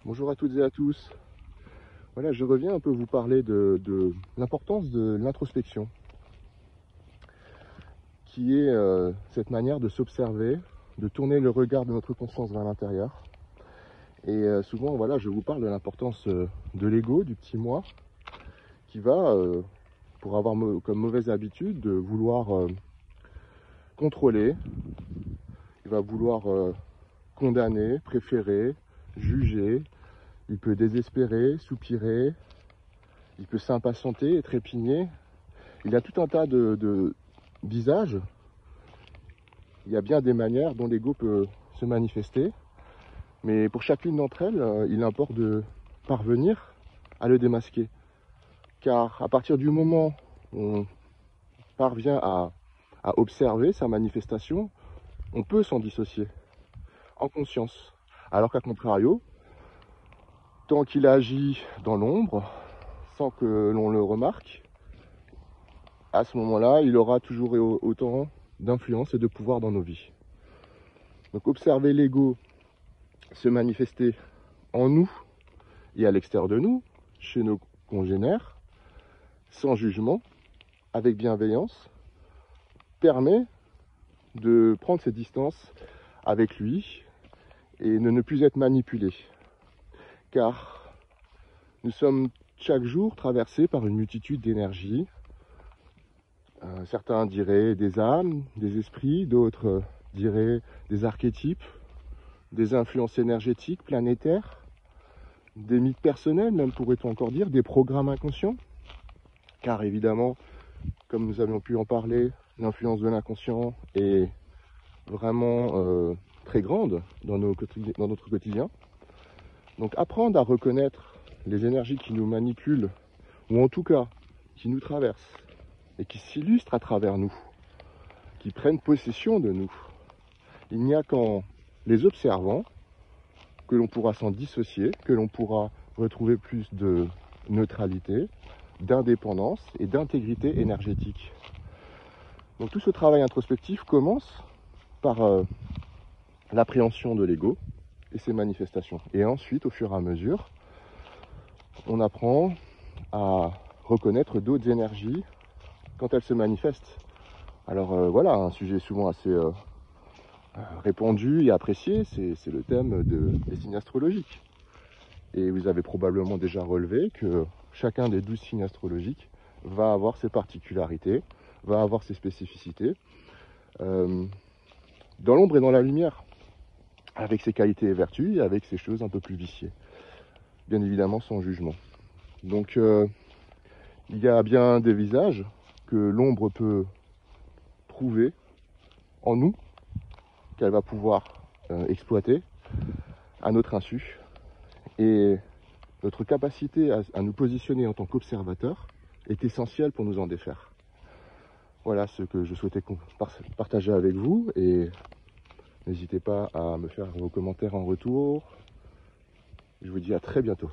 Bonjour à toutes et à tous. Voilà, je reviens un peu vous parler de l'importance de l'introspection, qui est cette manière de s'observer, de tourner le regard de notre conscience vers l'intérieur. Et souvent, voilà, je vous parle de l'importance de l'ego, du petit moi, qui va, pour avoir comme mauvaise habitude, de vouloir contrôler, il va vouloir condamner, préférer, juger. Il peut désespérer, soupirer, il peut s'impatienter et trépigner. Il y a tout un tas de visages. Il y a bien des manières dont l'ego peut se manifester. Mais pour chacune d'entre elles, il importe de parvenir à le démasquer. Car à partir du moment où on parvient à observer sa manifestation, on peut s'en dissocier en conscience. Alors qu'à contrario, tant qu'il agit dans l'ombre, sans que l'on le remarque, à ce moment-là, il aura toujours autant d'influence et de pouvoir dans nos vies. Donc observer l'ego se manifester en nous et à l'extérieur de nous, chez nos congénères, sans jugement, avec bienveillance, permet de prendre ses distances avec lui et de ne plus être manipulé. Car nous sommes chaque jour traversés par une multitude d'énergies. Certains diraient des âmes, des esprits, d'autres diraient des archétypes, des influences énergétiques planétaires, des mythes personnels, même pourrait-on encore dire, des programmes inconscients. Car évidemment, comme nous avions pu en parler, l'influence de l'inconscient est vraiment très grande dans notre quotidien. Donc apprendre à reconnaître les énergies qui nous manipulent, ou en tout cas qui nous traversent, et qui s'illustrent à travers nous, qui prennent possession de nous. Il n'y a qu'en les observant que l'on pourra s'en dissocier, que l'on pourra retrouver plus de neutralité, d'indépendance et d'intégrité énergétique. Donc tout ce travail introspectif commence par l'appréhension de l'ego et ses manifestations. Et ensuite, au fur et à mesure, on apprend à reconnaître d'autres énergies quand elles se manifestent. Alors voilà, un sujet souvent assez répandu et apprécié, c'est le thème des signes astrologiques. Et vous avez probablement déjà relevé que chacun des 12 signes astrologiques va avoir ses particularités, va avoir ses spécificités, dans l'ombre et dans la lumière, avec ses qualités et vertus, et avec ses choses un peu plus viciées. Bien évidemment sans jugement. Donc il y a bien des visages que l'ombre peut trouver en nous, qu'elle va pouvoir exploiter à notre insu. Et notre capacité à nous positionner en tant qu'observateur est essentielle pour nous en défaire. Voilà ce que je souhaitais partager avec vous, et n'hésitez pas à me faire vos commentaires en retour. Je vous dis à très bientôt.